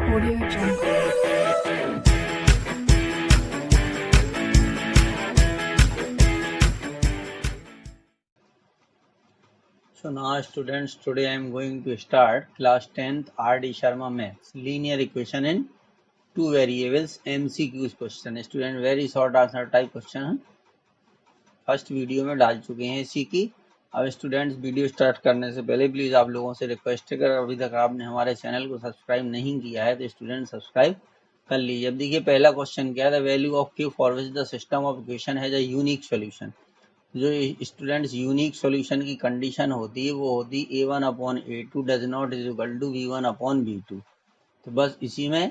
Audio Jungle. So now students, today I am going to start class 10th R.D. Sharma Maths linear equation in two variables MCQs question. Student very short answer type question है, first video में डाल चुके हैं इसी की। अब students video start करने से पहले प्लीज आप लोगों से रिक्वेस्ट है, अगर अभी तक आपने हमारे चैनल को सब्सक्राइब नहीं किया है तो स्टूडेंट सब्सक्राइब कर लीजिए। अब देखिए पहला क्वेश्चन क्या है, the value of q for which the system of equation has a unique solution. जो स्टूडेंट्स यूनिक सॉल्यूशन की कंडीशन होती है वो होती है a1 upon a2 does not is equal to v1 upon v2। तो बस इसी में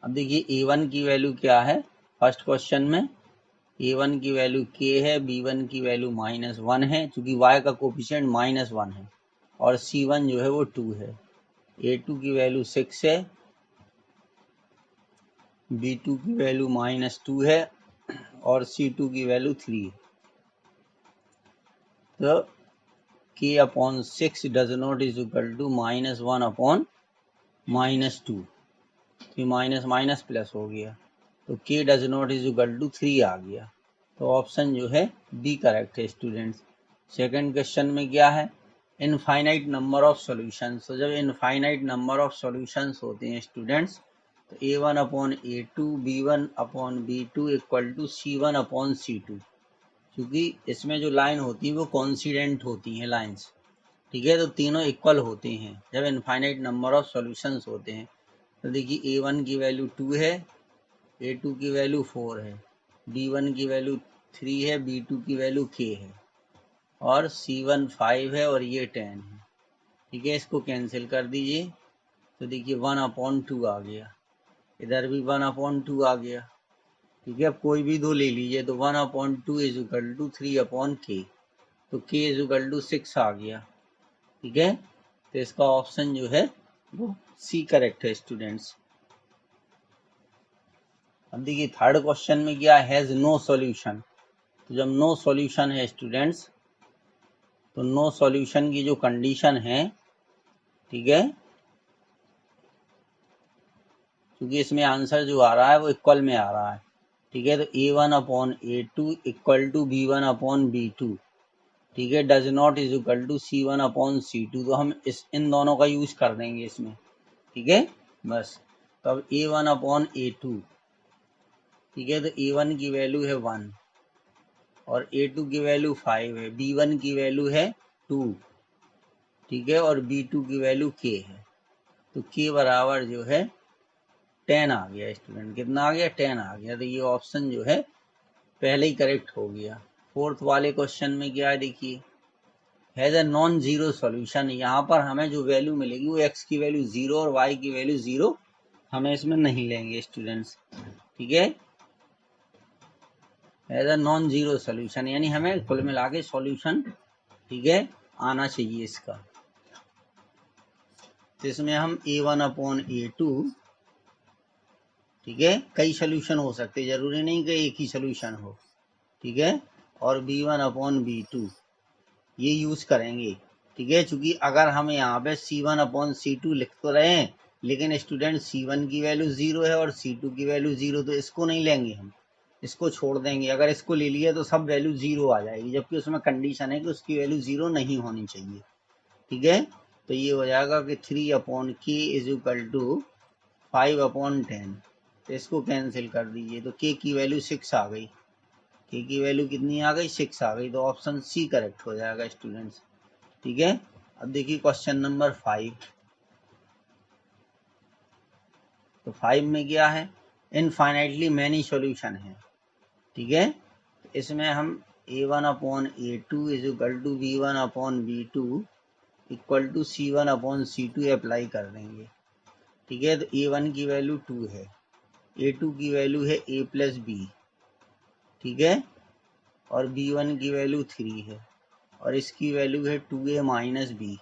अब देखिए a1 की वैल्यू क्या है, फर्स्ट क्वेश्चन में a1 की वैल्यू k है, b1 की वैल्यू -1 है, चूंकि y का कोफिशिएंट -1 है, और c1 जो है वो 2 है, a2 की वैल्यू 6 है, b2 की वैल्यू -2 है, और c2 की वैल्यू 3 है। तो k upon 6 does not is equal to -1 upon -2, तो माइनस माइनस प्लस हो गया, तो k does not is equal to 3 आ गया। तो ऑप्शन जो है बी करेक्ट है स्टूडेंट्स। सेकंड क्वेश्चन में क्या है, इनफाइनाइट नंबर ऑफ सॉल्यूशंस। तो जब इनफाइनाइट नंबर ऑफ सॉल्यूशंस होते हैं स्टूडेंट्स तो a1 upon a2 b1 upon b2 equal to c1 upon c2, क्योंकि इसमें जो लाइन होती है वो कॉन्सिडेंट होती हैं लाइंस, ठीक है, तो तीनों इक्वल होते हैं जब इनफाइनाइट नंबर ऑफ सॉल्यूशंस होते हैं। तो देखिए a1 की वैल्यू 2 है, a2 की वैल्यू 4 है, b1 की वैल्यू 3 है, b2 की वैल्यू k है, और c1 5 है और ये 10 है, ठीक है। इसको कैंसिल कर दीजिए तो देखिए 1/2 आ गया, इधर भी 1/2 आ गया, ठीक है। अब कोई भी दो ले लीजिए तो 1/2 इज इक्वल टू 3/k, तो k इज इक्वल टू 6 आ गया, ठीक है। तो इसका ऑप्शन जो है वो सी करेक्ट है स्टूडेंट्स। अब देखिए थर्ड क्वेश्चन में क्या हैज नो सॉल्यूशन। तो जब नो सॉल्यूशन है स्टूडेंट्स तो नो सॉल्यूशन की जो कंडीशन है, ठीक है, क्योंकि इसमें आंसर जो आ रहा है वो इक्वल में आ रहा है, ठीक है। तो a1 upon a2 equal to b1 upon b2, ठीक है, does not is equal to c1 upon c2। तो हम इन दोनों का यूज कर देंगे इसमें, ठीक है बस। तो अब a1 अपॉन a2, ठीक है, तो a1 की वैल्यू है 1 और a2 की वैल्यू 5 है, b1 की वैल्यू है 2, ठीक है, और b2 की वैल्यू k है। तो k बराबर जो है 10 आ गया स्टूडेंट, कितना आ गया 10 आ गया। तो ये ऑप्शन जो है पहले ही करेक्ट हो गया। फोर्थ वाले क्वेश्चन में क्या है देखिए, has a non zero solution. यहाँ पर हमें जो वैल्यू मिलेगी वो x की वैल्यू 0 और y की वैल्यू 0 हमें इसमें नहीं लेंगे स्टूडेंट्स, ठीक है। Has a non zero solution यानी हमें कुल मिला के सॉल्यूशन, ठीक है, आना चाहिए इसका। तो इसमें हम a1 अपॉन a2, ठीक है, कई सोल्यूशन हो सकते, जरूरी नहीं कि एक ही सोल्यूशन हो, ठीक है, और b1 अपॉन b2 ये यूज करेंगे, ठीक है। चूंकि अगर हम यहाँ पे c1 अपॉन c2 लिख तो रहे हैं लेकिन स्टूडेंट c1 की वैल्यू 0 है और c2 की वैल्यू 0, तो इसको नहीं लेंगे हम, इसको छोड़ देंगे। अगर इसको ले लिया तो सब वैल्यू 0 आ जाएगी, जबकि उसमें कंडीशन है कि उसकी वैल्यू 0 नहीं होनी चाहिए, ठीक है। तो ये हो जाएगा कि 3/k इज इक्वल टू 5/10। तो इसको कैंसिल कर दीजिए तो k की वैल्यू 6 आ गई, k की वैल्यू कितनी आ गई 6 आ गई। तो ऑप्शन सी करेक्ट हो जाएगा स्टूडेंट्स, ठीक है। अब देखिए क्वेश्चन नंबर 5। तो 5 में क्या है, इनफाइनाइटली मैनी सॉल्यूशन है, ठीक है। इसमें हम a1 upon a2 is equal to b1 upon b2 equal to c1 upon c2 apply कर देंगे, ठीक है। तो a1 की वैल्यू 2 है, a2 की वैल्यू है a प्लस बी, ठीक है, और b1 की वैल्यू 3 है और इसकी वैल्यू है 2a माइनस बी,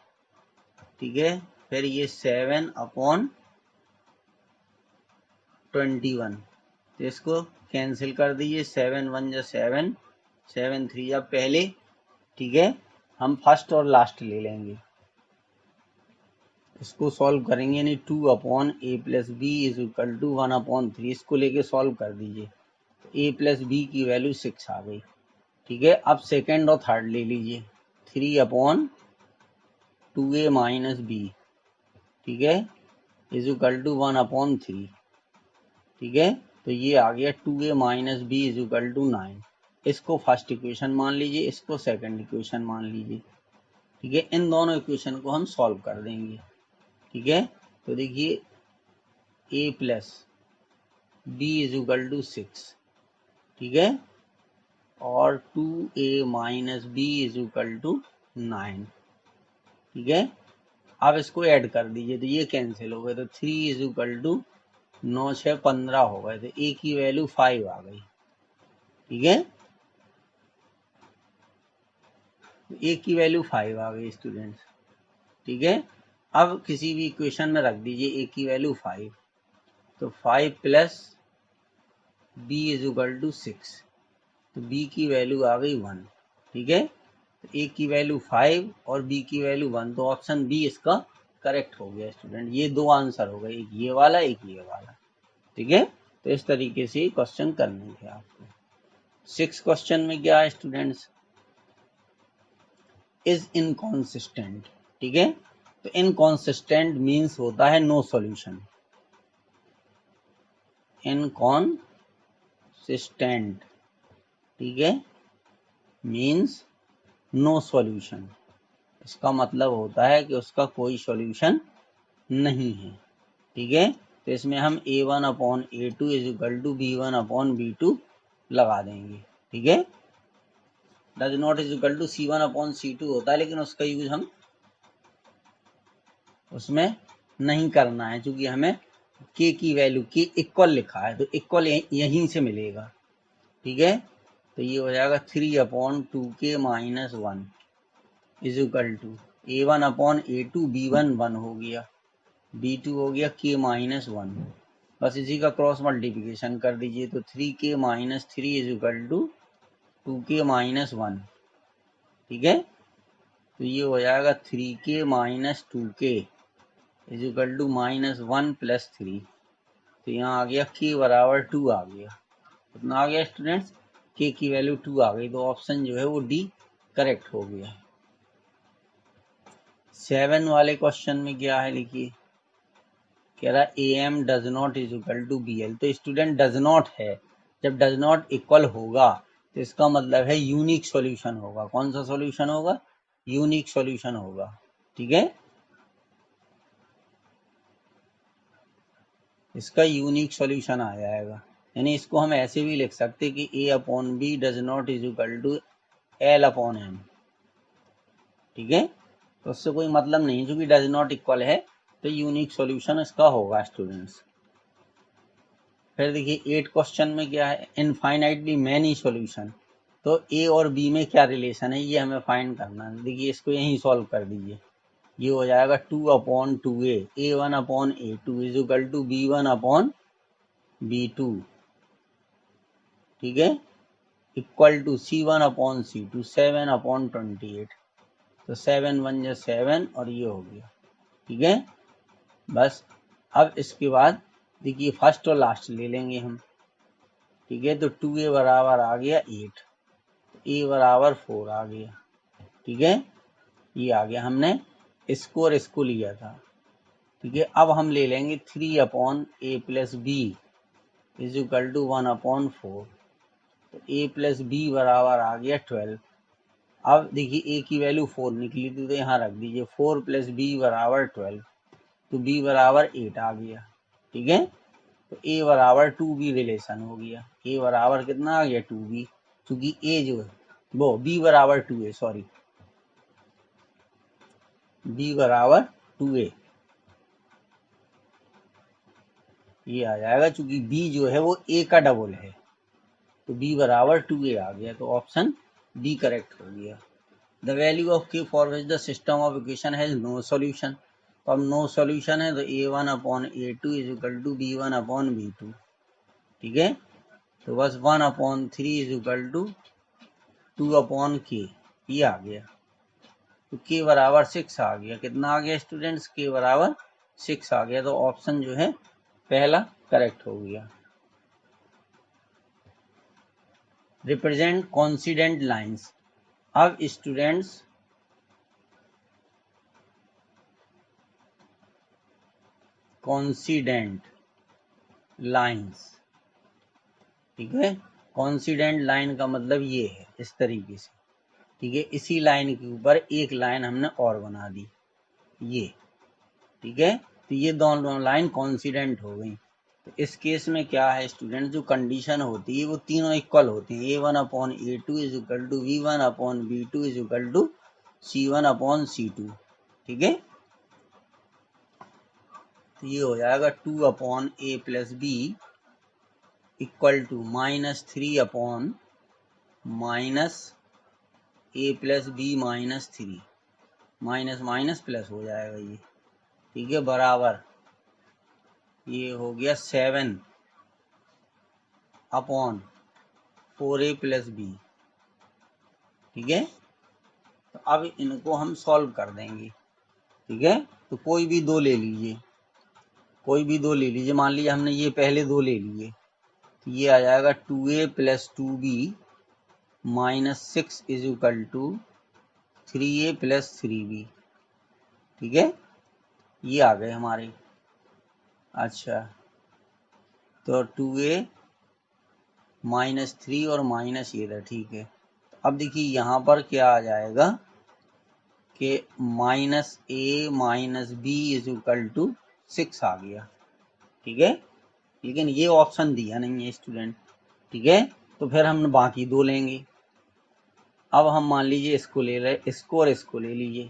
ठीक है। फिर ये 7/21, तो इसको कैंसिल कर दीजिए, 7 1 जा 7, 7 3 जा पहले, ठीक है। हम फर्स्ट और लास्ट ले लेंगे, इसको सॉल्व करेंगे, यानी 2 upon a plus b is equal to 1/3, इसको लेके सॉल्व कर दीजिए। ए प्लस बी की वैल्यू 6 आ गई। ठीक है, अब सेकेंड और थर्ड ले लीजिए, 3/2a माइनस बी, ठीक है, इज इक्वल टू 1/3। ठीक है, तो ये आ गया 2a minus b is equal to 9। इसको फर्स्ट इक्वेशन मान लीजिए, इसको सेकंड इक्वेशन मान लीजिए। ठीक है, इन दोनों इक्वेशन को हम सॉल्व कर देंगे। ठीक है, तो देखिए a plus b is equal to 6, ठीक है, और 2a minus b is equal to 9। ठीक है, अब इसको ऐड कर दीजिए तो ये कैंसिल हो गए, तो 3 इज इक्वल टू 9 6 15 हो गए, तो a की वैल्यू 5 आ गई। ठीक है, a की वैल्यू 5 आ गई स्टूडेंट्स। ठीक है, अब किसी भी इक्वेशन में रख दीजिए a की वैल्यू 5, तो 5 plus b is equal to 6, तो b की वैल्यू आ गई 1। ठीक है, तो a की वैल्यू 5 और b की वैल्यू 1, तो ऑप्शन बी इसका करेक्ट हो गया स्टूडेंट। ये दो आंसर हो गए, एक ये वाला एक ये वाला। ठीक है, तो इस तरीके से क्वेश्चन करने थे आपको। 6 क्वेश्चन में क्या है स्टूडेंट्स, इज इनकॉन्सिस्टेंट। ठीक है, तो इनकॉन्सिस्टेंट मीन्स होता है नो सॉल्यूशन। इनकॉन्सिस्टेंट, ठीक है, मीन्स नो सॉल्यूशन। इसका मतलब होता है कि उसका कोई सॉल्यूशन नहीं है। ठीक है, तो इसमें हम a1/a2 is equal to b1/b2 लगा देंगे। ठीक है, does not is equal to c1/c2 होता है, लेकिन उसका यूज हम उसमें नहीं करना है, क्योंकि हमें k की वैल्यू k इक्वल लिखा है, तो इक्वल यहीं से मिलेगा। ठीक है, तो ये हो जाएगा 3/2k minus 1 is equal to a1/a2 b1 1 हो गया, b2 हो गया k माइनस 1। बस इसी का क्रॉस मल्टीप्लिकेशन कर दीजिए, तो 3k minus 3 is equal to 2k minus 1। ठीक है, तो ये हो जाएगा 3k minus 2k is equal to minus 1 plus 3। तो यहाँ आ गया k बराबर 2 आ गया। कितना आ गया स्टूडेंट्स, k की वैल्यू 2 आ गई, तो ऑप्शन जो है वो डी करेक्ट हो गया। 7 वाले क्वेश्चन में क्या है, लिखिए, कह रहा a m does not is equal to b l. तो स्टूडेंट डज नॉट है, जब डज नॉट इक्वल होगा तो इसका मतलब है यूनिक सॉल्यूशन होगा। कौन सा सॉल्यूशन होगा, यूनिक सॉल्यूशन होगा। ठीक है, इसका यूनिक सॉल्यूशन आ जाएगा, यानी इसको हम ऐसे भी लिख सकते कि a/b does not is equal to l/m। ठीक है, तो उससे कोई मतलब नहीं, क्योंकि डज नॉट इक्वल है तो यूनिक सॉल्यूशन इसका होगा स्टूडेंट्स। फिर देखिए 8 क्वेश्चन में क्या है, इनफाइनाइटली मैनी सॉल्यूशन। तो ए और बी में क्या रिलेशन है, ये हमें फाइंड करना है। देखिए इसको यहीं सॉल्व कर दीजिए, ये हो जाएगा 2/2a a1/a2 is equal to b1/b2। ठीक है, इक्वल टू c1/c2 7/28। तो 7 1 जा 7 और ये हो गया। ठीक है, बस अब इसके बाद देखिए फर्स्ट और लास्ट ले लेंगे हम। ठीक है, तो 2a बराबर आ गया 8, a बराबर 4 आ गया। ठीक है, ये आ गया, हमने इसको और इसको लिया था। ठीक है, अब हम ले लेंगे 3/a plus b is equal to 1/4। तो a प्लस बी बराबर आ गया 12। अब देखिए a की वैल्यू 4 निकली थी, तो यहाँ रख दीजिए 4 प्लस बी बराबर 12, तो b बराबर 8 आ गया। ठीक है, तो a बराबर 2b रिलेशन हो गया, a बराबर कितना आ गया 2b, क्योंकि a जो है वो b बराबर 2a, सॉरी b बराबर 2a, ये आ जाएगा, क्योंकि b जो है वो a का डबल है, तो b बराबर 2a आ गया, तो ऑप्शन डी करेक्ट हो गया। The value of k for which the system of equation has no solution. तो अब नो सॉल्यूशन है, तो a1/a2 is equal to b1/b2। ठीक है, तो बस 1/3 इज इक्वल टू 2/k, ये आ गया। तो k बराबर 6 आ गया। कितना आ गया स्टूडेंट्स? k बराबर 6 आ गया। तो ऑप्शन जो है पहला करेक्ट हो गया। Represent coincident lines. अब स्टूडेंट्स कॉन्सिडेंट लाइंस, ठीक है। कॉन्सिडेंट लाइन का मतलब ये है इस तरीके से, ठीक है। इसी लाइन के ऊपर एक लाइन हमने और बना दी, ये, ठीक है। तो ये दोनों लाइन कॉन्सिडेंट हो गई। तो इस केस में क्या है स्टूडेंट, जो कंडीशन होती है वो तीनों इक्वल होती हैं। a1/a2 is equal to v1/v2 is equal to c1/c2, ठीक है। तो ये हो जाएगा 2/a plus b equal to -3 minus a plus b -3, minus minus plus हो जाएगा ये, ठीक है, बराबर ये हो गया 7/4a प्लस बी, ठीक है। तो अब इनको हम सॉल्व कर देंगे, ठीक है। तो कोई भी दो ले लीजिए, कोई भी दो ले लीजिए। मान लीजिए हमने ये पहले दो ले लिए, तो ये आ जाएगा 2a plus 2b -6 is equal to 3a plus 3b, ठीक है। ये आ गए हमारे। अच्छा, तो 2a -3 और माइनस ये था, ठीक है। अब देखिए यहाँ पर क्या आ जाएगा कि -a minus b is equal to 6 आ गया, ठीक है। लेकिन ये ऑप्शन दिया नहीं है स्टूडेंट, ठीक है। तो फिर हम बाकी दो लेंगे। अब हम मान लीजिए इसको ले रहे, इसको और इसको ले लीजिए,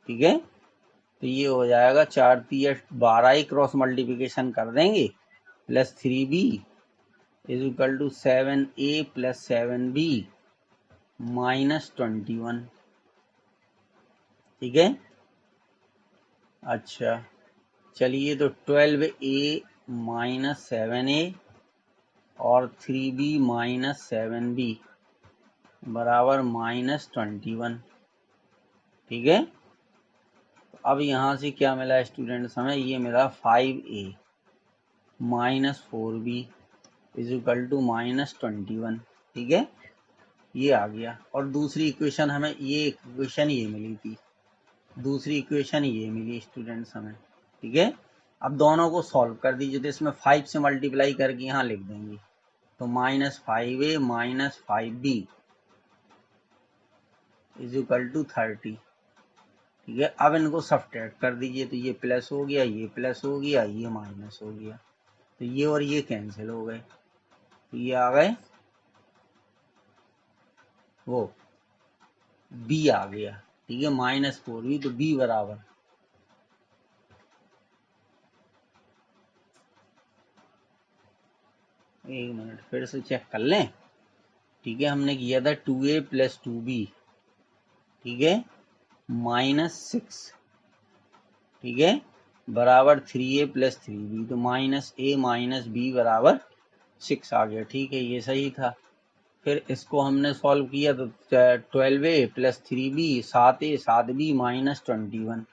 ठीक है। तो ये हो जाएगा 4 3 12 ही क्रॉस मल्टीप्लिकेशन कर देंगे, plus 3b is equal to 7a plus 7b -21, ठीक है। अच्छा, चलिए, तो 12a माइनस 7a और 3b माइनस 7b बराबर -21, ठीक है। अब यहाँ से क्या मिला स्टूडेंट्स हमें? ये मिला 5a minus 4b is equal to -21, ठीक है। ये आ गया। और दूसरी इक्वेशन हमें ये इक्वेशन ये मिली थी, दूसरी इक्वेशन ये मिली स्टूडेंट्स हमें, ठीक है। अब दोनों को सॉल्व कर दीजिए। तो इसमें 5 से मल्टीप्लाई करके यहाँ लिख देंगे, तो -5a minus 5b is equal to 30, ठीक है। अब इनको सब्ट्रैक्ट कर दीजिए, तो ये प्लस हो गया, ये प्लस हो गया, ये माइनस हो गया, तो ये और ये कैंसिल हो गए, तो ये आ गए वो b आ गया, ठीक है, -4b। तो b बराबर, एक मिनट फिर से चेक कर लें, ठीक है। हमने किया था 2a प्लस 2b, ठीक है, -6, ठीक है, बराबर 3a प्लस 3b। तो -a माइनस b बराबर 6 आ गया, ठीक है, ये सही था। फिर इसको हमने सॉल्व किया, तो 12a plus 3b 7a 7b -21,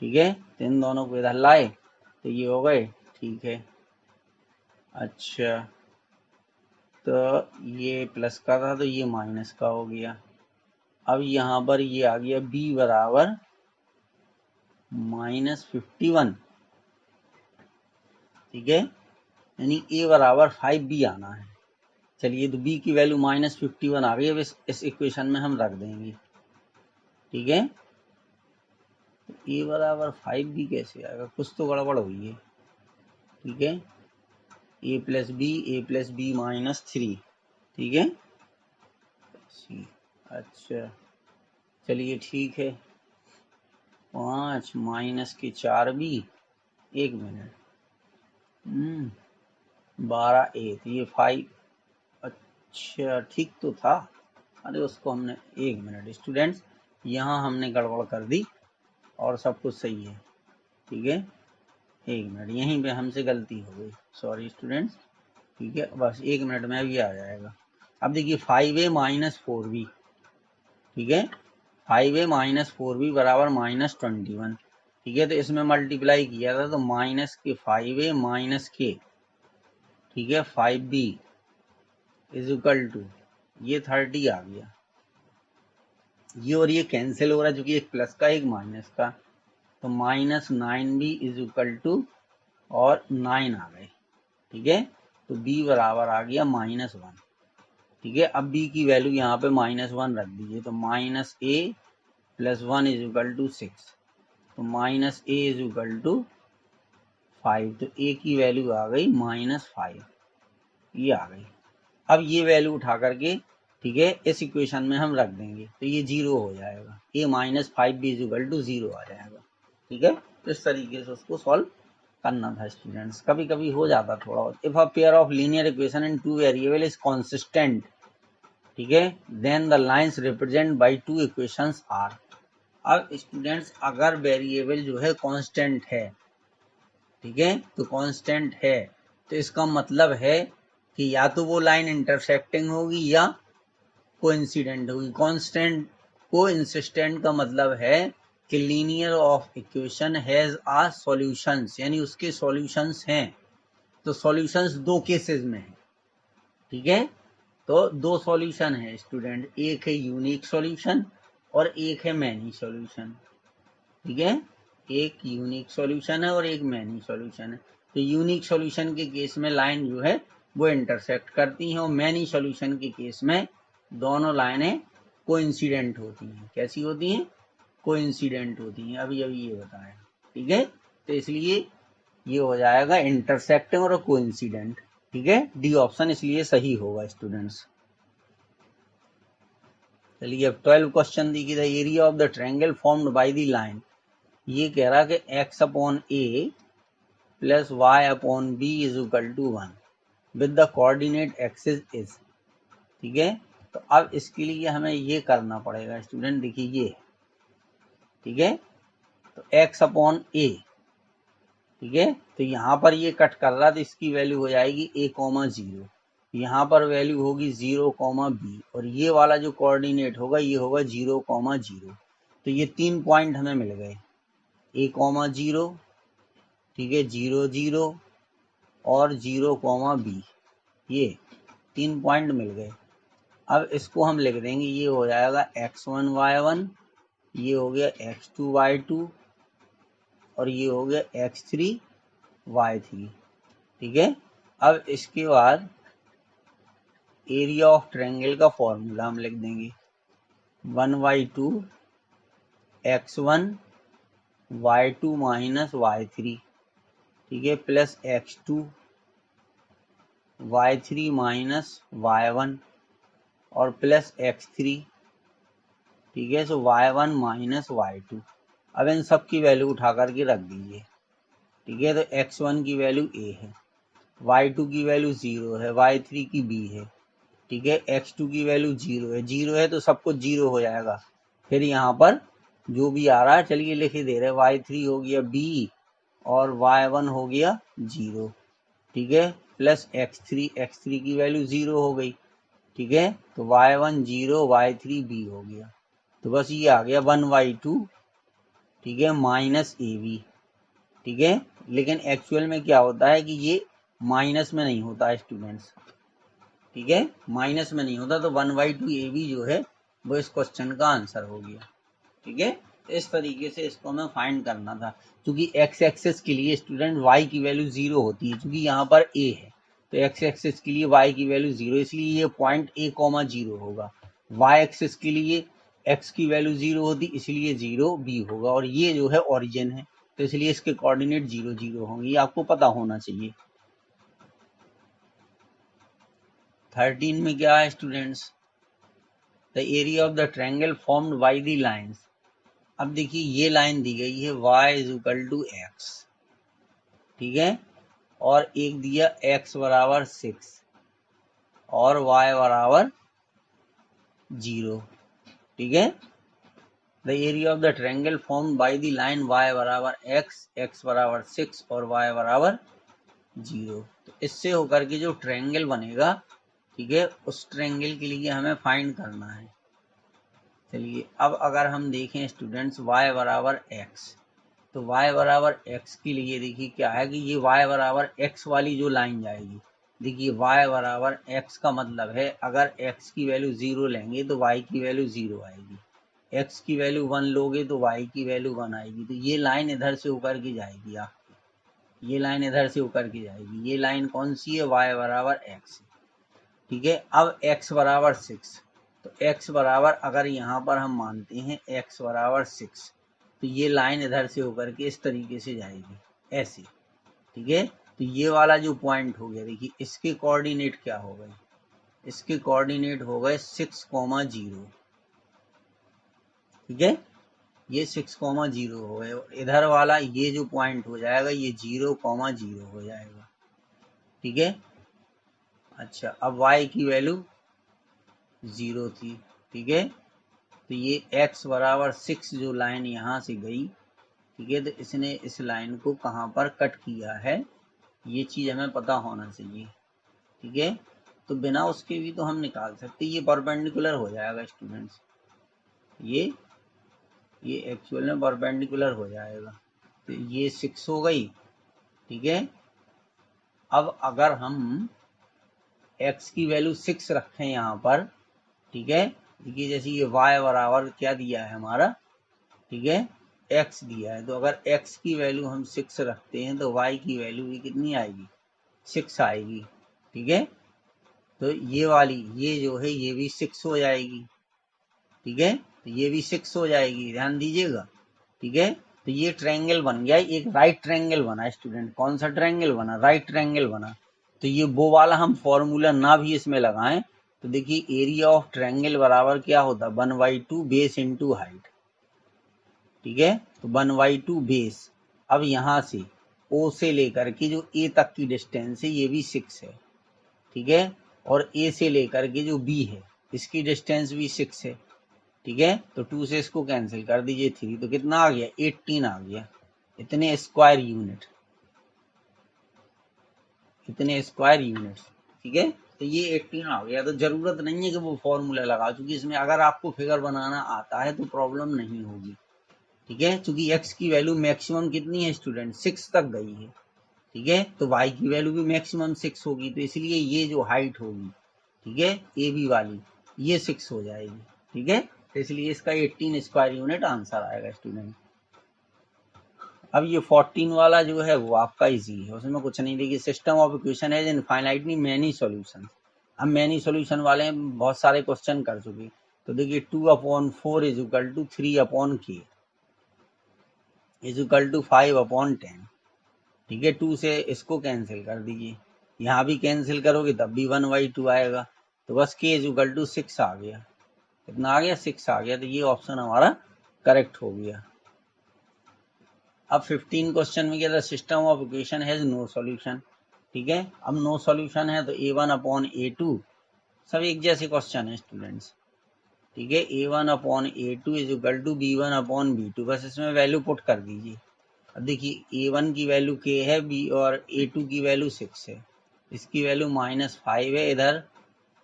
ठीक है। तो इन दोनों को इधर लाए तो ये हो गए, ठीक है। अच्छा, तो ये प्लस का था तो ये माइनस का हो गया। अब यहाँ पर ये आ गया b बराबर -51, ठीक है, यानी a बराबर 5b आना है। चलिए, तो b की वैल्यू -51 आ गई। अब इस इक्वेशन में हम रख देंगे, ठीक है। तो a बराबर 5b कैसे आएगा? कुछ तो गड़बड़ हुई है, ठीक है। a प्लस बी -3, ठीक है। अच्छा, चलिए, ठीक है। 5 माइनस के 4b, एक मिनट, 12a, तो ये 5, अच्छा ठीक तो था। अरे उसको हमने, एक मिनट स्टूडेंट्स, यहाँ हमने गड़बड़ कर दी और सब कुछ सही है, ठीक है। एक मिनट, यहीं पे हमसे गलती हो गई, सॉरी स्टूडेंट्स, ठीक है। बस एक मिनट में अब ये आ जाएगा। अब देखिए 5a माइनस 4b, ठीक है, 5a माइनस 4b बराबर -21। ठीक है, तो इसमें मल्टीप्लाई किया था तो माइनस के 5a माइनस के, ठीक है, 5b इज इक्वल टू ये 30 आ गया। ये और ये कैंसिल हो रहा है क्योंकि एक प्लस का एक माइनस का, तो -9b इज इक्वल टू और 9 आ गए। ठीक है, तो b बराबर आ गया -1। ठीक है, अब b की वैल्यू यहाँ पे -1 रख दीजिए, तो -a plus 1 is equal to 6, तो -a इज इक्वल टू 5, तो a की वैल्यू आ गई -5, ये आ गई। अब ये वैल्यू उठा करके, ठीक है, इस इक्वेशन में हम रख देंगे तो ये 0 हो जाएगा, a minus 5b is equal to 0 आ जाएगा। ठीक है, तो इस तरीके से उसको सॉल्व करना था स्टूडेंट्स। कभी कभी हो जाता थोड़ा बहुत। If a pair of linear equation in two variable is consistent, ठीक है, then the lines represent by two equations are. अब स्टूडेंट्स अगर वेरिएबल जो है कांस्टेंट है, ठीक है, तो कांस्टेंट है, तो इसका मतलब है कि या तो वो लाइन इंटरसेक्टिंग होगी या कोइंसिडेंट होगी। कांस्टेंट कोइंसिस्टेंट का मतलब है कि linear of equation has a solutions, यानी उसके सॉल्यूशंस हैं। तो सॉल्यूशंस दो केसेस में है। ठीक है, तो दो सॉल्यूशन है स्टूडेंट, एक है यूनिक सॉल्यूशन और एक है मैनी सॉल्यूशन। ठीक है, एक यूनिक सॉल्यूशन है और एक मैनी सॉल्यूशन है। तो यूनिक सॉल्यूशन के केस में लाइन जो है वो इंटरसेक्ट करती हैं, और मैनी सॉल्यूशन के केस में दोनों लाइनें कोइंसिडेंट होती हैं। कैसी होती हैं? कोइंसिडेंट होती हैं, अभी अभी ये बताया। ठीक है, तो इसलिए ये हो जाएगा इंटरसेक्टिंग और कोइंसिडेंट। ठीक है, डी ऑप्शन इसलिए सही होगा स्टूडेंट्स। चलिए अब 12 क्वेश्चन देखिए। The area of the triangle formed by the line, ये कह रहा कि x upon a plus y upon b is equal to 1 with the coordinate axis is. ठीक है, तो अब इसके लिए हमें ये करना पड़ेगा स्टूडेंट, देखिए ये, ठीक है, तो x अपॉन a, ठीक है, तो यहाँ पर ये कट कर रहा, तो इसकी वैल्यू हो जाएगी a,0, यहाँ पर वैल्यू होगी 0,b, और ये वाला जो कोऑर्डिनेट होगा ये होगा 0,0। तो ये 3 पॉइंट हमें मिल गए, a,0, ठीक है, 0, 0 और 0,b, ये 3 पॉइंट मिल गए। अब इसको हम लिख देंगे, ये हो जाएगा x1 y1, ये हो गया x2 y2 और ये हो गया x3 y3। ठीक है, अब इसके बाद एरिया ऑफ ट्रायंगल का फॉर्मूला हम लिख देंगे, 1/2 x1 y2 माइनस y3, ठीक है, plus x2 y3 minus y1 और प्लस x3, ठीक है, सो y1 माइनस y2। अब इन सब की वैल्यू उठा करके रख दीजिए। ठीक है, तो x1 की वैल्यू a है, y2 की वैल्यू 0 है, y3 की b है, ठीक है, x2 की वैल्यू 0 है, 0 है तो सब कुछ 0 हो जाएगा। फिर यहाँ पर जो भी आ रहा है, चलिए लिख ही दे रहे, y3 हो गया b और y1 हो गया 0, ठीक है, प्लस x3 की वैल्यू 0 हो गई, ठीक है, तो y1 0 y3 b हो गया। तो बस ये आ गया 1/2, ठीक है, माइनस ab। ठीक है, लेकिन एक्चुअल में क्या होता है कि ये माइनस में नहीं होता है स्टूडेंट्स। ठीक है, माइनस में नहीं होता, तो 1/2 ab जो है वो इस क्वेश्चन का आंसर हो गया। ठीक है, इस तरीके से इसको हमें फाइंड करना था, क्योंकि एक्स एक्सेस के लिए स्टूडेंट y की वैल्यू 0 होती है, क्योंकि यहाँ पर a है, तो एक्स एक्सेस के लिए y की वैल्यू 0, इसलिए ये पॉइंट a,0 होगा। y एक्सेस के लिए x की वैल्यू 0 होती, इसलिए 0b होगा, और ये जो है ओरिजिन है, तो इसलिए इसके कोऑर्डिनेट 0, 0 होंगे, ये आपको पता होना चाहिए। 13 में क्या है students? The area of the triangle formed by the lines. अब देखिए ये लाइन दी गई है y is equal to x, ठीक है, और एक दिया x बराबर 6 और y बराबर 0। ठीक है, the area of the triangle formed by the line y बराबर x बराबर 6 और y बराबर 0। तो इससे होकर के जो ट्रायंगल बनेगा, ठीक है, उस ट्रायंगल के लिए हमें फाइंड करना है चलिए अब अगर हम देखें स्टूडेंट्स y बराबर x, तो y बराबर x के लिए देखिए क्या है कि ये y बराबर x वाली जो लाइन जाएगी, देखिए y बराबर x का मतलब है अगर x की वैल्यू 0 लेंगे तो y की वैल्यू 0 आएगी, x की वैल्यू 1 लोगे तो y की वैल्यू 1 आएगी। तो ये लाइन इधर से होकर के जाएगी आपकी, ये लाइन इधर से होकर के जाएगी। ये लाइन कौन सी है? y बराबर x, ठीक है। अब x बराबर 6, तो x बराबर अगर यहाँ पर हम मानते हैं x बराबर 6, तो ये लाइन इधर से होकर के इस तरीके से जाएगी ऐसे, ठीक है। तो ये वाला जो पॉइंट हो गया, देखिए इसके कोऑर्डिनेट क्या हो गए? इसके कोऑर्डिनेट हो गए 6,0, ठीक है। ये 6,0 हो गए और इधर वाला ये जो पॉइंट हो जाएगा ये 0,0 हो जाएगा, ठीक है। अच्छा अब y की वैल्यू 0 थी, ठीक है। तो ये x बराबर 6 जो लाइन यहाँ से गई, ठीक है, तो इसने इस लाइन को कहाँ पर कट किया है, ये चीज हमें पता होना चाहिए, ठीक है। तो बिना उसके भी तो हम निकाल सकते, ये परपेंडिकुलर हो जाएगा स्टूडेंट्स, ये एक्चुअल में परपेंडिकुलर हो जाएगा। तो ये 6 हो गई, ठीक है। अब अगर हम x की वैल्यू 6 रखें यहाँ पर, ठीक है, देखिए जैसे ये y बराबर क्या दिया है हमारा, ठीक है, x दिया है, तो अगर x की वैल्यू हम 6 रखते हैं तो y की वैल्यू भी कितनी आएगी? 6 आएगी, ठीक है। तो ये वाली ये जो है ये भी 6 हो जाएगी, ठीक है, तो ये भी 6 हो जाएगी, ध्यान दीजिएगा, ठीक है। तो ये ट्रायंगल बन गया, एक राइट ट्रायंगल बना स्टूडेंट। कौन सा ट्रायंगल बना? राइट ट्रायंगल बना। तो ये वो वाला हम फॉर्मूला ना भी इसमें लगाएं तो देखिए एरिया ऑफ ट्रायंगल बराबर क्या होता है? 1/2 बेस इंटू हाइट, ठीक है। तो 1/2 बेस। अब यहाँ से ओ से लेकर के जो ए तक की डिस्टेंस है ये भी 6 है, ठीक है, और ए से लेकर के जो बी है इसकी डिस्टेंस भी 6 है, ठीक है। तो 2 से इसको कैंसिल कर दीजिए 3, तो कितना आ गया? 18 आ गया। इतने स्क्वायर यूनिट, इतने स्क्वायर यूनिट्स, ठीक है। तो ये 18 आ गया। तो जरूरत नहीं है कि वो फॉर्मूला लगा, चूंकि इसमें अगर आपको फिगर बनाना आता है तो प्रॉब्लम नहीं होगी, ठीक है। चूंकि x की वैल्यू मैक्सिमम कितनी है स्टूडेंट? 6 तक गई है, ठीक है। तो y की वैल्यू भी मैक्सिमम 6 होगी, तो इसलिए ये जो हाइट होगी, ठीक है, ए बी वाली, ये 6 हो जाएगी, ठीक है। तो इसलिए इसका 18 स्क्वायर यूनिट आंसर आएगा स्टूडेंट। अब ये 14 वाला जो है वो आपका इजी है, उसमें कुछ नहीं। देखिए सिस्टम ऑफ इक्वेशन है इनफाइनाइटली मैनी सॉल्यूशन। हम मैनी सॉल्यूशन वाले बहुत सारे क्वेश्चन कर चुके। तो देखिए 2/4 is equal to 3/k is equal to 5/10, ठीक है। 2 से इसको कैंसिल कर दीजिए, यहाँ भी कैंसिल करोगे तब भी 1/2 आएगा। तो बस k इज इक्वल टू 6 आ गया। कितना आ गया? 6 आ गया। तो ये ऑप्शन हमारा करेक्ट हो गया। अब 15 क्वेश्चन में क्या था? System of equation has no solution, ठीक है। अब नो सॉल्यूशन है तो a1/a2 सब एक जैसे क्वेश्चन है स्टूडेंट्स, ठीक है। a1/a2 is equal to b1/b2, बस इसमें वैल्यू पुट कर दीजिए। अब देखिए a1 की वैल्यू k है, b और a2 की वैल्यू 6 है, इसकी वैल्यू -5 है, इधर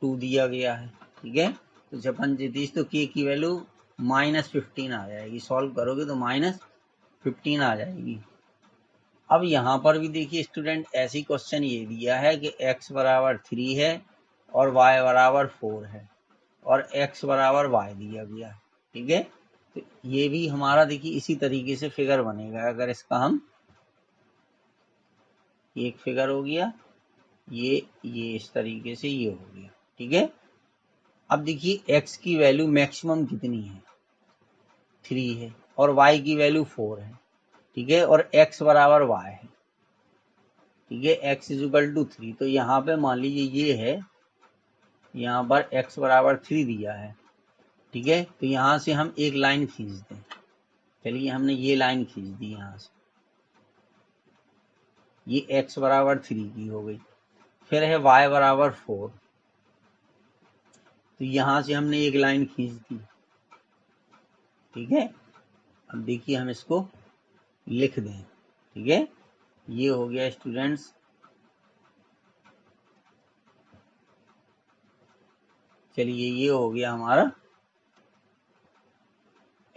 2 दिया गया है, ठीक है। तो छप्पन जीतीस तो k की वैल्यू -15 आ जाएगी, सॉल्व करोगे तो -15 आ जाएगी। अब यहाँ पर भी देखिए स्टूडेंट ऐसी क्वेश्चन ये दिया है कि x बराबर 3 है और y बराबर 4 है और x बराबर y दिया गया है, ठीक है। तो ये भी हमारा देखिए इसी तरीके से फिगर बनेगा। अगर इसका हम, एक फिगर हो गया, ये इस तरीके से ये हो गया, ठीक है। अब देखिए x की वैल्यू मैक्सिमम कितनी है? 3 है और y की वैल्यू 4 है, ठीक है, और x बराबर y है, ठीक है, x इज इक्वल टू 3। तो यहाँ पे मान लीजिए ये है, यहाँ पर x बराबर 3 दिया है, ठीक है। तो यहाँ से हम एक लाइन खींच दें। चलिए हमने ये लाइन खींच दी यहाँ से, ये x बराबर 3 की हो गई। फिर है y बराबर 4, तो यहाँ से हमने एक लाइन खींच दी, ठीक है। अब देखिए हम इसको लिख दें, ठीक है। ये हो गया स्टूडेंट्स, चलिए ये हो गया हमारा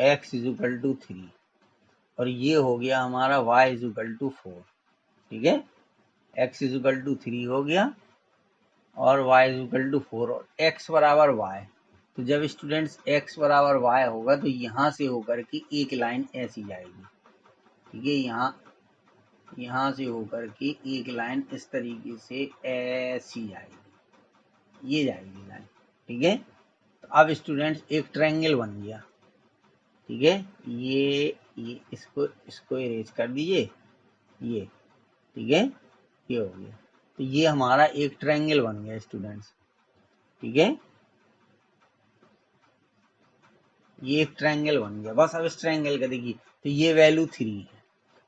x इज इक्वल टू 3 और ये हो गया हमारा y इज इक्वल टू 4। ठीक है, x इज इक्वल टू 3 हो गया और y इज इक्वल टू 4 और x बराबर y। तो जब स्टूडेंट्स x बराबर y होगा तो यहाँ से होकर के एक लाइन ऐसी जाएगी। ठीक है, यहाँ से होकर के एक लाइन इस तरीके से ऐसी जाएगी, ये जाएगी लाइन। ठीक है, तो अब स्टूडेंट्स एक ट्रायंगल बन गया। ठीक है, ये इसको इरेज कर दीजिए ये। ठीक है, ये हो गया, तो ये हमारा एक ट्रायंगल बन गया स्टूडेंट्स। ठीक है, ये एक ट्रायंगल बन गया। बस अब इस ट्रायंगल का देखिए, तो ये वैल्यू 3 है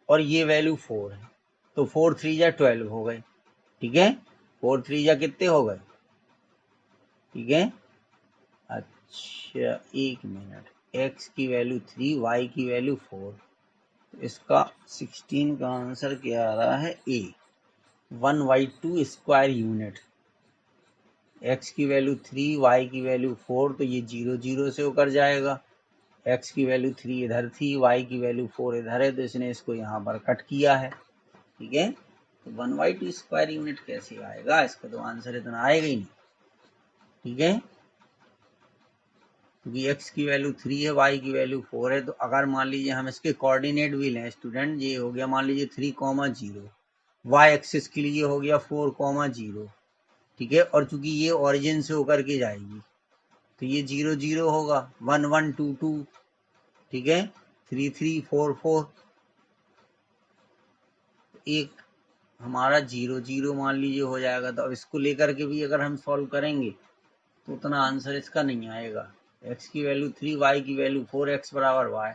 और ये वैल्यू 4 है, तो 4 3 जा 12 हो गए। ठीक है, 4 3 जा कितने हो गए? ठीक है, अच्छा एक मिनट, x की वैल्यू 3, y की वैल्यू 4, तो इसका 16 का आंसर क्या आ रहा है? ए 1/2 स्क्वायर यूनिट। x की वैल्यू 3, y की वैल्यू 4, तो ये 0 0 से होकर जाएगा। x की वैल्यू 3 इधर थी, y की वैल्यू 4 इधर है, तो इसने इसको यहाँ पर कट किया है। ठीक है, तो 1/2 स्क्वायर यूनिट कैसे आएगा? इसका तो आंसर इतना आएगा ही नहीं। ठीक है, क्योंकि x की वैल्यू 3 है, y की वैल्यू 4 है, तो अगर मान लीजिए हम इसके कोऑर्डिनेट भी लें स्टूडेंट, ये हो गया मान लीजिए 3,0, y एक्सिस के लिए हो गया 4,0। ठीक है, और चूंकि ये ओरिजिन से होकर के जाएगी तो ये 0 0 होगा, 1 1 2 2। ठीक है, 3 3 4 4, एक हमारा 0 0 मान लीजिए हो जाएगा। तो अब इसको लेकर के भी अगर हम सॉल्व करेंगे तो उतना आंसर इसका नहीं आएगा। x की वैल्यू 3, y की वैल्यू 4, x बराबर y,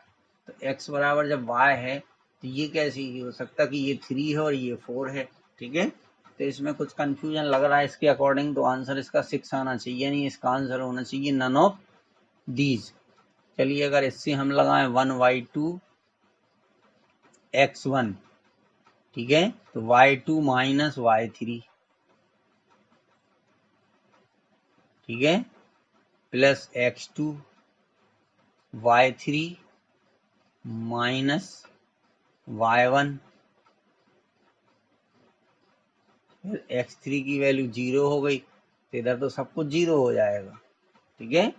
तो x बराबर जब y है तो ये कैसे हो सकता कि ये 3 है और ये 4 है। ठीक है, तो इसमें कुछ कंफ्यूजन लग रहा है इसके अकॉर्डिंग, तो आंसर इसका 6 आना चाहिए, नहीं इसका आंसर होना चाहिए नन ऑफ दीज। चलिए अगर इससे हम लगाएं 1/2 x1, ठीक है, तो y2 माइनस y3, ठीक है, plus x2 y3 minus y1, फिर x3 की वैल्यू 0 हो गई, तो इधर तो सब कुछ 0 हो जाएगा। ठीक है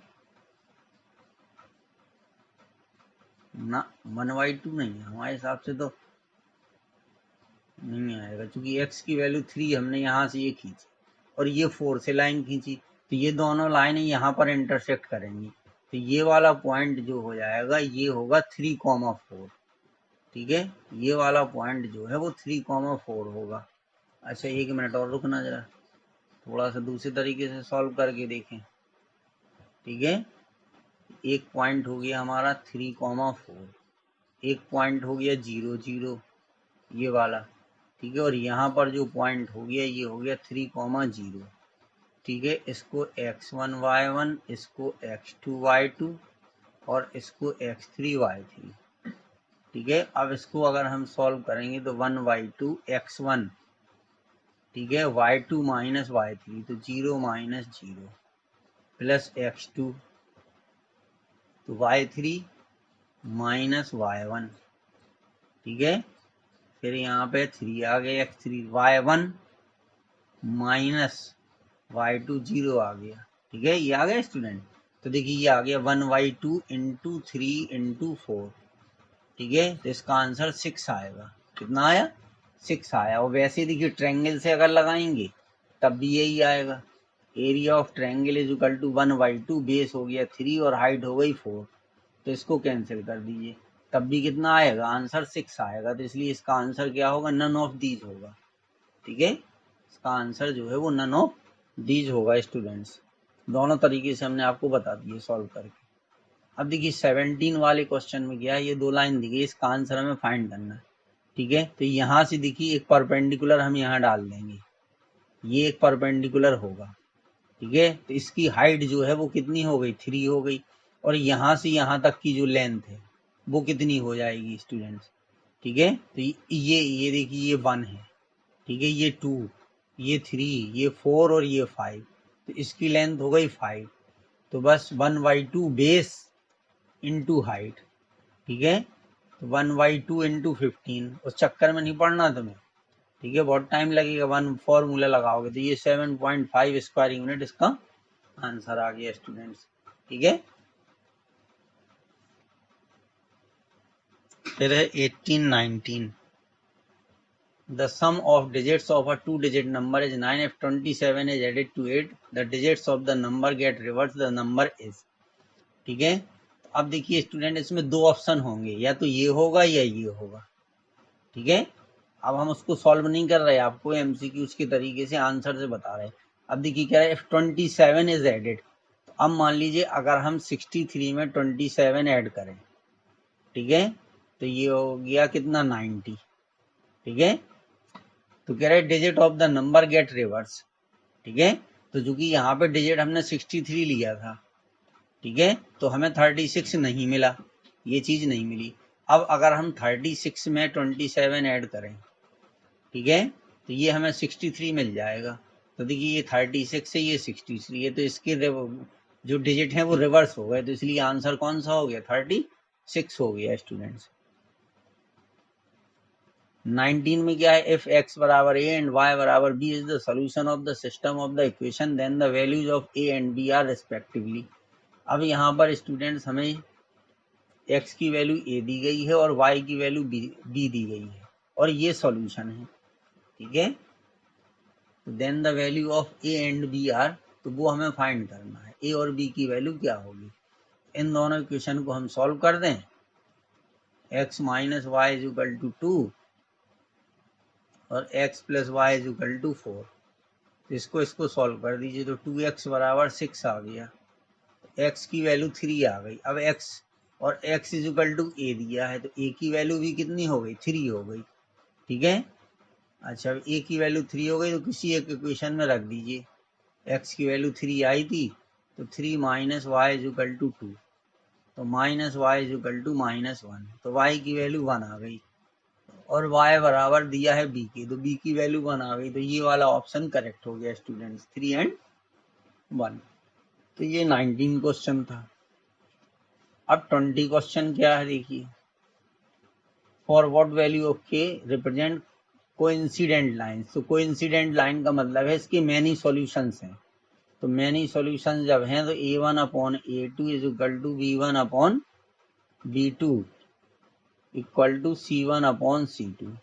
ना, 1/2 नहीं है हमारे हिसाब से तो नहीं आएगा, क्योंकि x की वैल्यू 3 हमने यहाँ से ये खींची और ये 4 से लाइन खींची, तो ये दोनों लाइनें यहाँ पर इंटरसेक्ट करेंगी, तो ये वाला पॉइंट जो हो जाएगा ये होगा 3,4। ठीक है, ये वाला पॉइंट जो है वो 3,4 होगा। अच्छा एक मिनट और रुकना जरा, थोड़ा सा दूसरे तरीके से सॉल्व करके देखें। ठीक है, एक पॉइंट हो गया हमारा 3,4, एक पॉइंट हो गया 0 0 ये वाला। ठीक है, और यहाँ पर जो पॉइंट हो गया ये हो गया 3,0। ठीक है, इसको x1 y1, इसको x2 y2 और इसको x3 y3। ठीक है, अब इसको अगर हम सॉल्व करेंगे तो 1/2 x1, ठीक है, y2 माइनस y3, तो 0 माइनस 0 प्लस x2, तो y3 माइनस y1। ठीक है, फिर यहाँ पे 3 आ गया, x3 y1 माइनस y2 0 आ गया। ठीक है, ये आ गया स्टूडेंट, तो देखिए ये आ गया 1/2 इंटू 3 इंटू 4। ठीक है, तो इसका आंसर 6 आएगा। कितना आया? 6 आया। और वैसे देखिए ट्रायंगल से अगर लगाएंगे तब भी यही आएगा, area of triangle is equal to 1/2, base हो गया 3 और हाइट हो गई 4, तो इसको कैंसिल कर दीजिए, तब भी कितना आएगा? आंसर 6 आएगा। तो इसलिए इसका आंसर क्या होगा? नन ऑफ दीज होगा। ठीक है, इसका आंसर जो है वो नन ऑफ दीज होगा स्टूडेंट्स। दोनों तरीके से हमने आपको बता दिए सॉल्व करके। अब देखिए 17 वाले क्वेश्चन में क्या है, ये 2 लाइन दी गई, इसका आंसर हमें फाइंड करना है। ठीक है, तो यहाँ से देखिए एक परपेंडिकुलर हम यहाँ डाल देंगे, ये एक परपेंडिकुलर होगा। ठीक है, तो इसकी हाइट जो है वो कितनी हो गई? 3 हो गई, और यहाँ से यहाँ तक की जो लेंथ है वो कितनी हो जाएगी स्टूडेंट्स? ठीक है, तो ये देखिए ये 1 है, ठीक है, ये 2, ये 3, ये 4 और ये 5, तो इसकी लेंथ हो गई 5। तो बस 1/2 बेस इंटू हाइट, ठीक है। तो 1/2 इंटू 15, उस चक्कर में नहीं पड़ना तुम्हें, ठीक है, बहुत टाइम लगेगा, वन फॉर्मूला लगाओगे। तो ये 7.5 स्क्वायर यूनिट इसका आंसर आ गया स्टूडेंट्स, ठीक है। फिर है 18-19, the sum of digits of a 2-digit number is 9 if 27 is added to 8, the digits of the number get reverse, the number is, ठीक है। अब देखिए स्टूडेंट, इसमें दो ऑप्शन होंगे, या तो ये होगा या ये होगा, ठीक है। अब हम उसको सॉल्व नहीं कर रहे, आपको एमसीक्यूज के तरीके से आंसर से बता रहे हैं। अब देखिए क्या है, इफ 27 इज एडेड, तो अब मान लीजिए अगर हम 63 में 27 ऐड करें, ठीक है, तो ये हो गया कितना 90, ठीक है। तो कह रहे digit of the number get reverse, ठीक है। तो चूंकि यहाँ पे डिजिट हमने 63 लिया था, ठीक है, तो हमें 36 नहीं मिला, ये चीज नहीं मिली। अब अगर हम 36 में 27 ऐड करें, ठीक है, तो ये हमें 63 मिल जाएगा। तो देखिए ये 36 है, ये 63 है, तो इसके जो डिजिट है वो रिवर्स हो गए, तो इसलिए आंसर कौन सा हो गया, 36 हो गया स्टूडेंट्स। 19 में क्या है, इफ x बराबर a एंड y बराबर b is the solution of the system of the equation, then the values of a and b are respectively. अब यहाँ पर स्टूडेंट्स हमें x की वैल्यू a दी गई है और y की वैल्यू b दी गई है, और ये सॉल्यूशन है, ठीक है। Then the value of a and b are, तो वो हमें फाइंड करना है, a और b की वैल्यू क्या होगी। इन दोनों इक्वेशन को हम सॉल्व कर दें, x minus y is equal to 2 और x plus y is equal to 4, तो इसको सॉल्व कर दीजिए, तो 2x बराबर 6 आ गया, x की वैल्यू 3 आ गई। अब x और x is equal to a दिया है, तो a की वैल्यू भी कितनी हो गई, 3 हो गई, ठीक है। अच्छा, अब a की वैल्यू 3 हो गई, तो किसी एक इक्वेशन में रख दीजिए, x की वैल्यू 3 आई थी, तो 3 minus y is equal to 2, तो minus y is equal to -1, तो y की वैल्यू 1 आ गई, और y बराबर दिया है b की, तो b की वैल्यू 1 आ गई, तो ये वाला ऑप्शन करेक्ट हो गया स्टूडेंट्स, 3 एंड 1। तो ये 19 क्वेश्चन था। अब 20 क्वेश्चन क्या है देखिए, for what value of k represent coincident line. तो कोइंसिडेंट लाइन का मतलब है इसके मैनी सॉल्यूशंस हैं, तो मैनी सॉल्यूशंस जब हैं तो a1 upon a2 is equal to b1 upon b2 equal to c1 upon c2।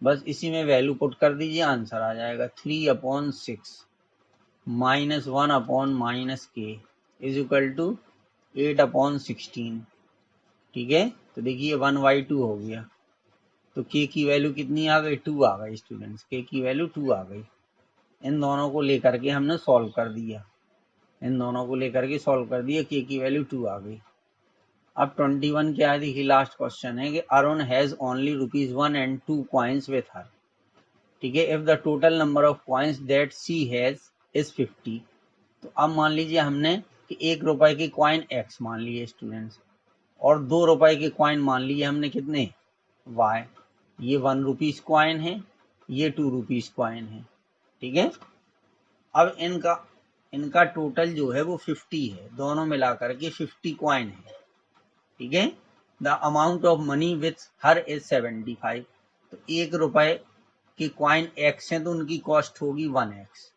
बस इसी में वैल्यू पुट कर दीजिए, आंसर आ जाएगा 3/6 -1 upon -k is equal to 8/16, ठीक है। तो देखिए 1/2 हो गया, तो k की वैल्यू कितनी आ गई, 2 आ गई स्टूडेंट्स, k की वैल्यू 2 आ गई। इन दोनों को लेकर के हमने सॉल्व कर दिया, इन दोनों को लेकर के सॉल्व कर दिया, k की वैल्यू 2 आ गई। अब 21 क्या है देखिए, लास्ट क्वेश्चन है कि Arun has only ₹1 and 2 coins with her, ठीक है, if the total number of coins that she has is 50। तो अब मान लीजिए हमने कि ₹1 के कॉइन x मान लिए स्टूडेंट्स, और ₹2 के कॉइन मान लिए हमने कितने, y। ये ₹1 कॉइन है, ये ₹2 कॉइन है, ठीक है। अब इनका टोटल जो है वो 50 है, दोनों मिलाकर के 50 कॉइन है, ठीक है। The amount of money with her is 75। तो ₹1 के कॉइन x हैं तो उनकी कॉस्ट होगी 1x,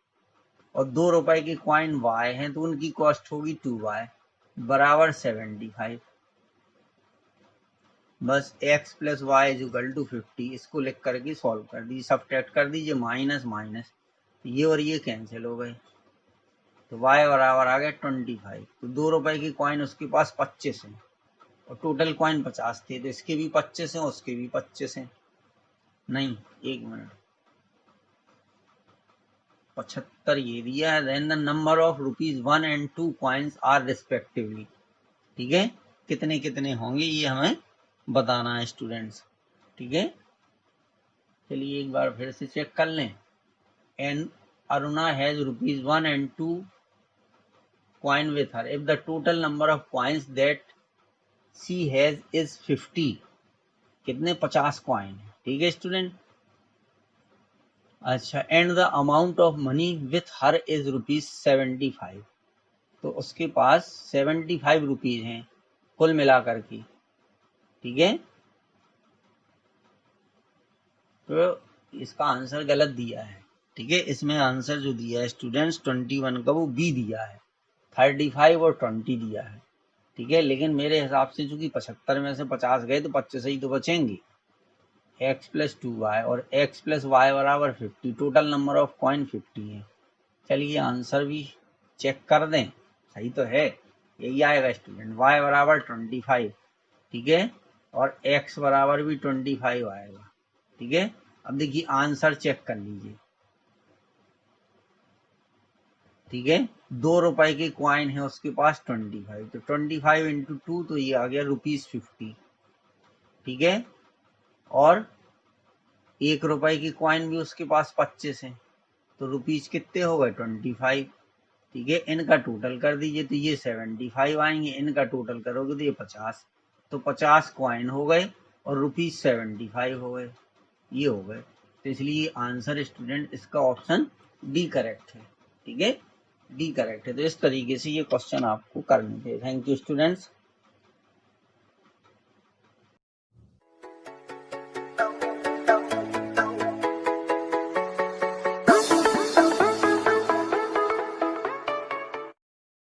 और ₹2 के कॉइन y हैं तो उनकी कॉस्ट होगी 2y बराबर 75। बस x plus y is equal to 50, इसको लिख करके सॉल्व कर दीजिए, सब्ट्रैक्ट कर दीजिए, माइनस माइनस, ये और ये कैंसिल हो गए, तो y बराबर आ गया 25। तो ₹2 के कॉइन उसके पास 25 हैं, और टोटल कॉइन 50 थे, तो इसके भी 25 हैं, उसके भी 25 हैं, नहीं 1 मिनट, 75 ये दिया है। Then the number of ₹1 and 2 coins are respectively, ठीक है, कितने कितने होंगे ये हमें बताना है स्टूडेंट्स, ठीक है। चलिए एक बार फिर से चेक कर लें, and Aruna has ₹1 and 2 coin with her, if the total number of coins that she has is 50, कितने 50 कॉइन है, ठीक है स्टूडेंट। अच्छा, and the amount of money with her is ₹75, तो उसके पास ₹75 हैं कुल मिलाकर के, ठीक है, तो इसका आंसर गलत दिया है। ठीक है, इसमें आंसर जो दिया है स्टूडेंट्स 21 का वो बी दिया है, 35 और 20 दिया है। ठीक है, लेकिन मेरे हिसाब से चूंकि 75 में से 50 गए तो 25 ही तो बचेंगे। x प्लस 2y और x प्लस वाई बराबर 50, टोटल नंबर ऑफ कॉइन 50 है। चलिए आंसर भी चेक कर दें, सही तो है, यही आएगा स्टूडेंट, y बराबर 25। ठीक है, और x बराबर भी 25 आएगा। ठीक है, अब देखिए आंसर चेक कर लीजिए। ठीक है, 2 रुपए की क्वाइन है उसके पास 25, तो 25 इंटू 2 तो ये आ गया ₹50। ठीक है, और 1 रुपए की क्वाइन भी उसके पास 25 है, तो रुपीज कितने हो गए 25। ठीक है, इनका टोटल कर दीजिए तो ये 75 आएंगे, इनका टोटल करोगे तो ये 50, तो 50 क्वाइन हो गए और ₹75 हो गए, ये हो गए। तो इसलिए आंसर स्टूडेंट इसका ऑप्शन डी करेक्ट है। ठीक है, डी करेक्ट है। तो इस तरीके से ये क्वेश्चन आपको करने थे। Thank you students.